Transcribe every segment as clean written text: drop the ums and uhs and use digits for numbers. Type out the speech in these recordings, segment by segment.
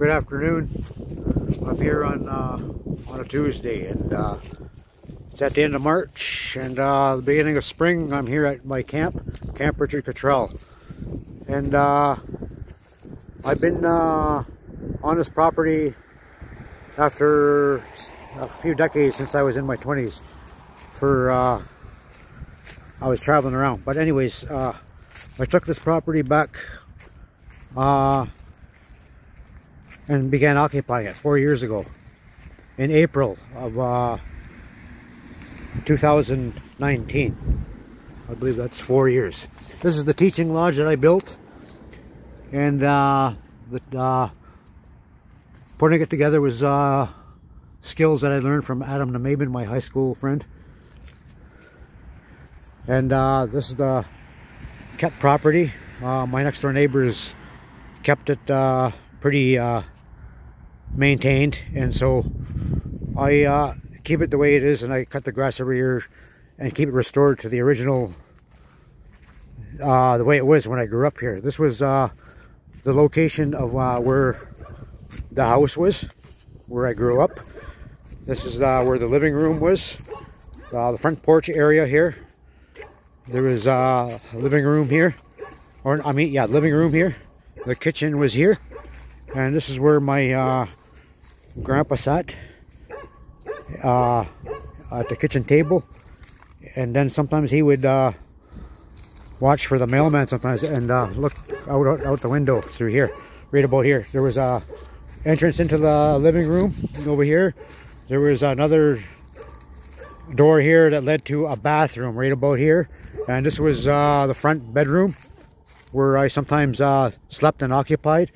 Good afternoon. I'm here on a Tuesday, and it's at the end of March and the beginning of spring. I'm here at my Camp Richard Cottrelle, and I've been on this property after a few decades since I was in my 20s. I was traveling around, but anyways, I took this property back and began occupying it 4 years ago in April of 2019. I believe that's 4 years. This is the teaching lodge that I built, and putting it together was skills that I learned from Adam Namabin, my high school friend. And this is the kept property. My next door neighbors kept it pretty maintained, and so I keep it the way it is, and I cut the grass every year and keep it restored to the original the way it was when I grew up here. This was the location of where the house was, where I grew up. This is where the living room was, the front porch area here. There was a living room here, living room here. The kitchen was here, and this is where my grandpa sat at the kitchen table. And then sometimes he would watch for the mailman sometimes and look out the window through here, right about here. There was a entrance into the living room over here. There was another door here that led to a bathroom right about here, and this was the front bedroom where I sometimes slept and occupied.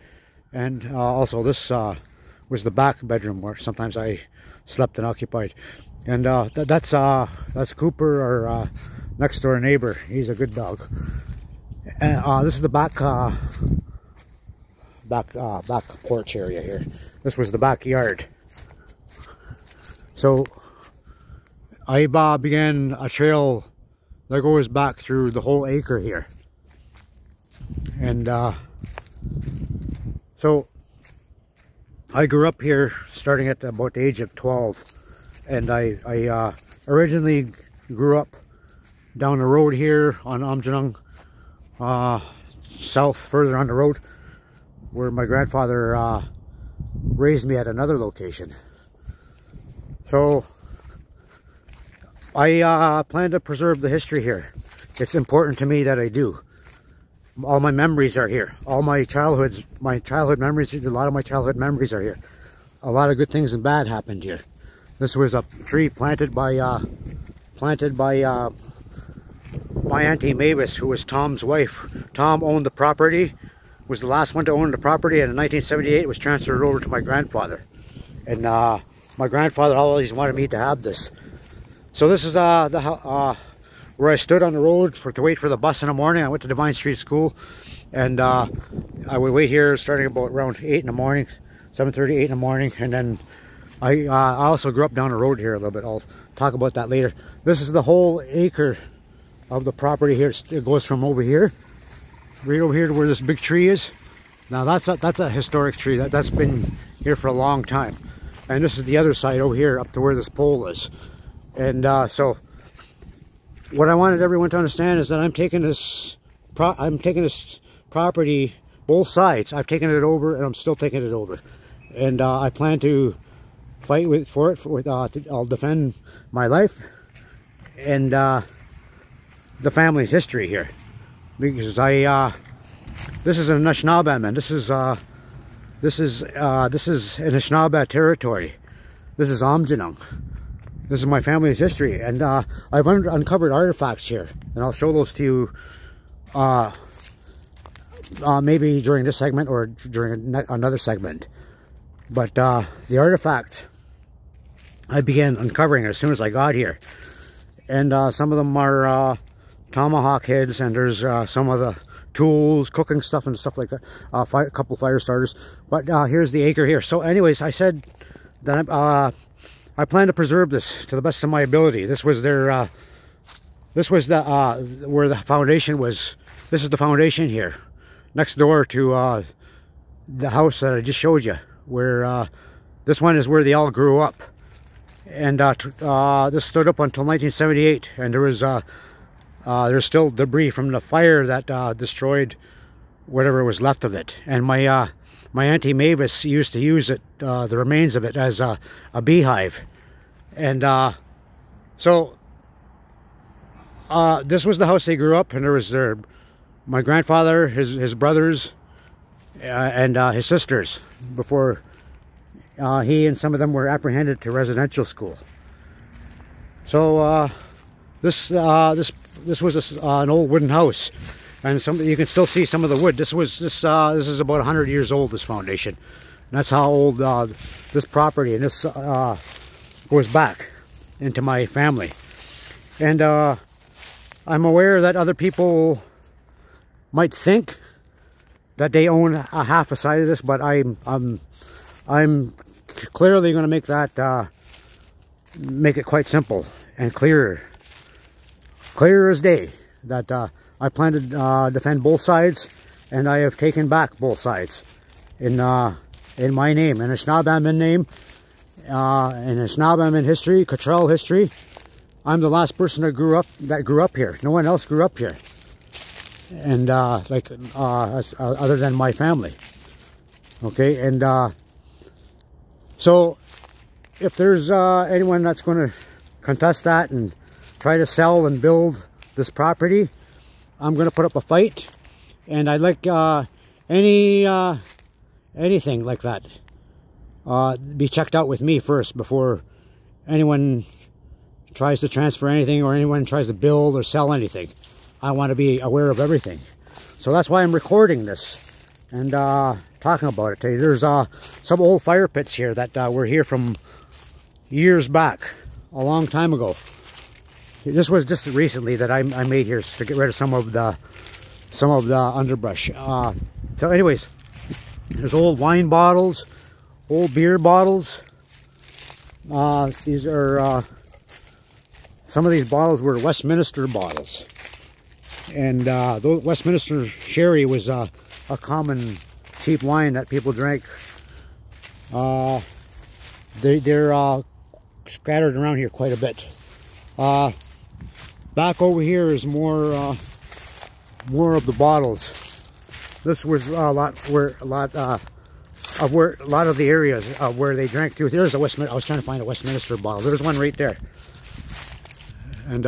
And also this was the back bedroom where sometimes I slept and occupied. And that's Cooper, our next door neighbor. He's a good dog. And this is the back porch area here. This was the backyard. So I began a trail that goes back through the whole acre here. And so I grew up here starting at about the age of 12, and I originally grew up down the road here on Aamjiwnaang, south further on the road, where my grandfather raised me at another location. So I plan to preserve the history here. It's important to me that I do. All my memories are here. All my childhood memories, a lot of my childhood memories are here. A lot of good things and bad happened here. This was a tree planted by my Auntie Mavis, who was Tom's wife. Tom owned the property, was the last one to own the property, and in 1978 it was transferred over to my grandfather. And my grandfather always wanted me to have this. So this is where I stood on the road to wait for the bus in the morning. I went to Divine Street School, and I would wait here starting about around 8 in the morning, 7:30, 8 in the morning. And then I also grew up down the road here a little bit. I'll talk about that later. This is the whole acre of the property here. It goes from over here, right over here to where this big tree is. Now that's a historic tree. That's been here for a long time. And this is the other side over here up to where this pole is. And so what I wanted everyone to understand is that I'm taking this property, both sides. I've taken it over, and I'm still taking it over. And I plan to fight for it. I'll defend my life and the family's history here, because this is an Anishinaabe, man. This is Anishinaabe territory. This is Aamjiwnaang. This is my family's history, and I've uncovered artifacts here, and I'll show those to you maybe during this segment or during another segment. But the artifact I began uncovering as soon as I got here, and some of them are tomahawk heads, and there's some of the tools, cooking stuff and stuff like that, a couple fire starters. But here's the acre here. So anyways, I said that I plan to preserve this to the best of my ability. This was their this was the where the foundation was. This is the foundation here, next door to the house that I just showed you, where this one is where they all grew up. And this stood up until 1978, and there's still debris from the fire that destroyed whatever was left of it. And my Auntie Mavis used to use it, the remains of it, as a beehive. And so this was the house they grew up, and there was my grandfather, his brothers, and his sisters, before he and some of them were apprehended to residential school. So this was an old wooden house, and you can still see some of the wood. This is about 100 years old, this foundation. And that's how old this property, and this goes back into my family. And I'm aware that other people might think that they own a half a side of this, but I'm clearly going to make that make it quite simple and clear as day, that I plan to defend both sides, and I have taken back both sides in my name, in Aamjiwnaang name, in Aamjiwnaang history, Cottrelle history. I'm the last person that grew up here. No one else grew up here, and other than my family. Okay, and so if there's anyone that's going to contest that and try to sell and build this property, I'm going to put up a fight, and I'd like anything like that be checked out with me first before anyone tries to transfer anything or anyone tries to build or sell anything. I want to be aware of everything. So that's why I'm recording this and talking about it today. There's some old fire pits here that were here from years back, a long time ago. This was just recently that I made here to get rid of some of the underbrush. So anyways, there's old wine bottles, old beer bottles. These are some of these bottles were Westminster bottles, and the Westminster sherry was a common cheap wine that people drank. They're scattered around here quite a bit. Back over here is more of the bottles. This was a lot of the areas where they drank through. There's a Westminster. I was trying to find a Westminster bottle. There's one right there, and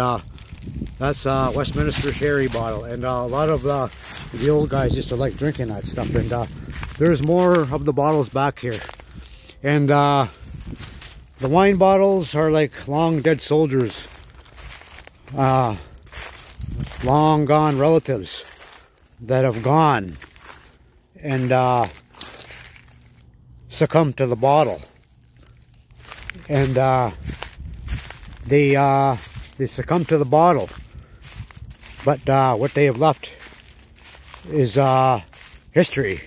that's a Westminster sherry bottle. And a lot of the old guys used to like drinking that stuff. And there's more of the bottles back here. And the wine bottles are like long dead soldiers, long gone relatives that have gone and succumbed to the bottle, and they succumbed to the bottle, but what they have left is history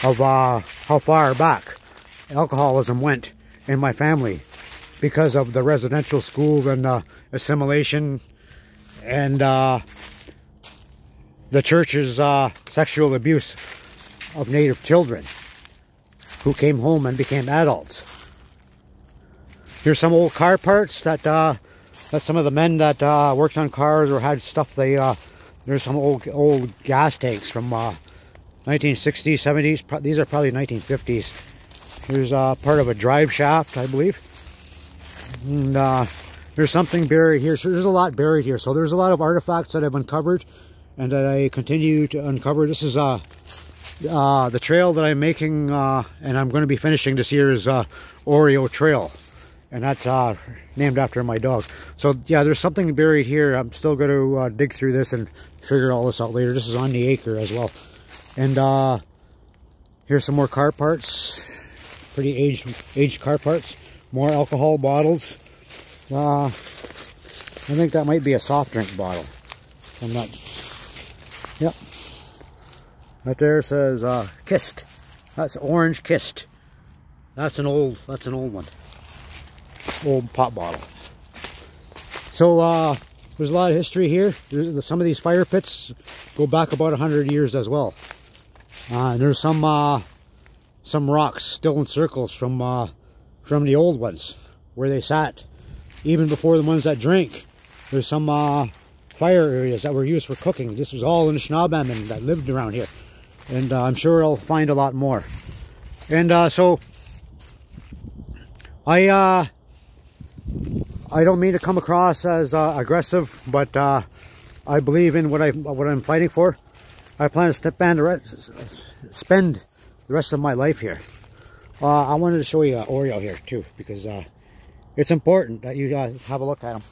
of how far back alcoholism went in my family because of the residential school and assimilation and the church's sexual abuse of Native children who came home and became adults. Here's some old car parts that some of the men that worked on cars or had stuff. There's some old gas tanks from 1960s, 70s. These are probably 1950s. Here's part of a drive shaft, I believe. And there's something buried here. So there's a lot buried here. So there's a lot of artifacts that I've uncovered and that I continue to uncover. This is the trail that I'm making, and I'm going to be finishing this year's Oreo Trail. And that's named after my dog. So yeah, there's something buried here. I'm still going to dig through this and figure all this out later. This is on the acre as well. And here's some more car parts. Pretty aged car parts. More alcohol bottles. I think that might be a soft drink bottle. I'm not. Yep. Right there says Kist. That's orange Kist. That's an old one. Old pop bottle. So there's a lot of history here. Some of these fire pits go back about 100 years as well. And there's some some rocks still in circles from the old ones where they sat, even before the ones that drank. There's some fire areas that were used for cooking. This was all Aamjiwnaang that lived around here, and I'm sure I'll find a lot more. And so I don't mean to come across as aggressive, but I believe in what I'm fighting for. I plan to spend the rest of my life here. I wanted to show you Oreo here too, because it's important that you have a look at him.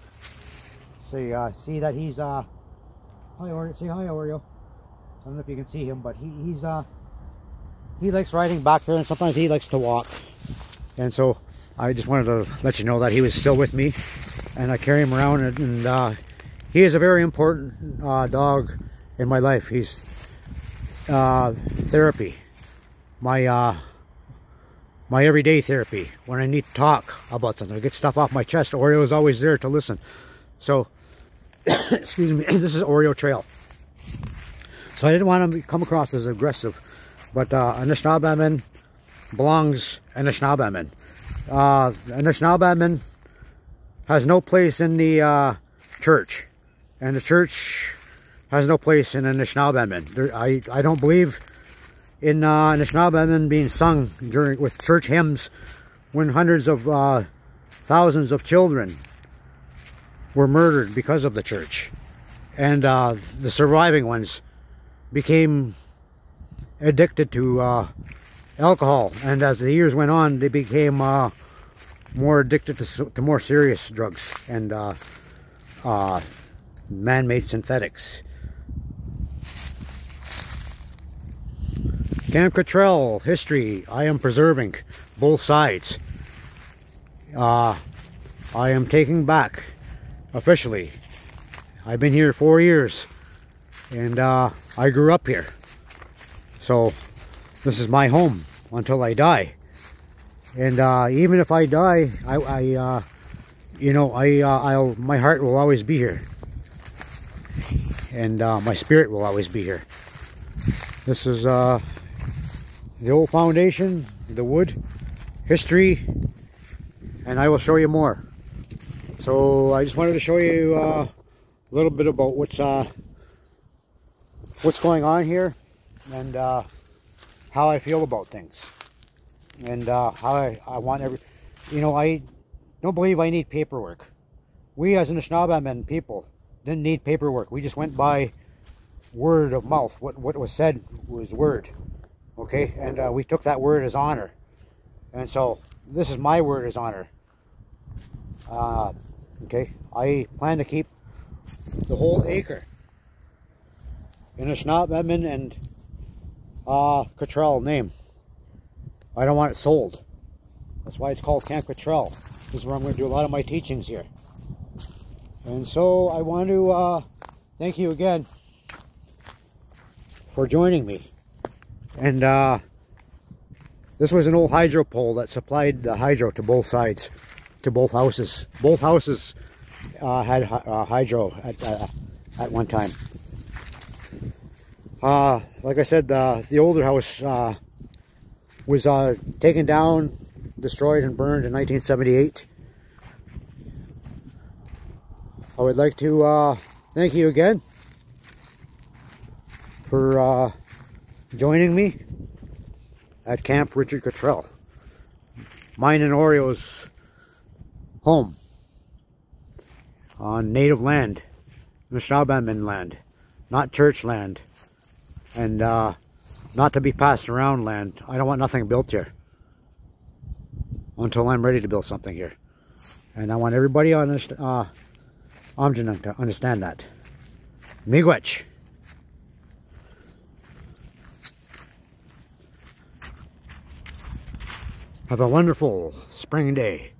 So you see that he's hi Oreo. Say hi Oreo. I don't know if you can see him, but he likes riding back there, and sometimes he likes to walk. And so I just wanted to let you know that he was still with me, and I carry him around, and he is a very important dog in my life. He's therapy, my everyday therapy. When I need to talk about something, I get stuff off my chest, Oreo is always there to listen. So excuse me, this is Oreo Trail. So I didn't want to come across as aggressive, but Aamjiwnaang belongs Aamjiwnaang. Aamjiwnaang has no place in the church, and the church has no place in Aamjiwnaang. I don't believe in Aamjiwnaang being sung with church hymns when hundreds of thousands of children were murdered because of the church, and the surviving ones became addicted to alcohol, and as the years went on, they became more addicted to more serious drugs and man-made synthetics. Camp Cottrelle history. I am preserving both sides. I am taking back officially. I've been here 4 years, and I grew up here, so this is my home until I die. And even if I die, my heart will always be here, and my spirit will always be here. This is the old foundation, the wood, history, and I will show you more. So I just wanted to show you a little bit about what's going on here, and how I feel about things, and how I want I don't believe I need paperwork. We as Aamjiwnaang people didn't need paperwork. We just went by word of mouth. What was said was word, okay? And we took that word as honor. And so this is my word as honor. Okay, I plan to keep the whole acre in Aamjiwnaang and Cottrelle name. I don't want it sold. That's why it's called Camp Cottrelle. This is where I'm going to do a lot of my teachings here. And so I want to thank you again for joining me. And this was an old hydro pole that supplied the hydro to both sides, to both houses. Both houses had hydro at one time. Like I said, the older house was taken down, destroyed, and burned in 1978. I would like to thank you again for joining me at Camp Richard Cottrelle, mine and Oreo's home on native land, Aamjiwnaang land, not church land, and not to be passed around land. I don't want nothing built here until I'm ready to build something here, and I want everybody on this Aamjiwnaang to understand that. Miigwech. Have a wonderful spring day.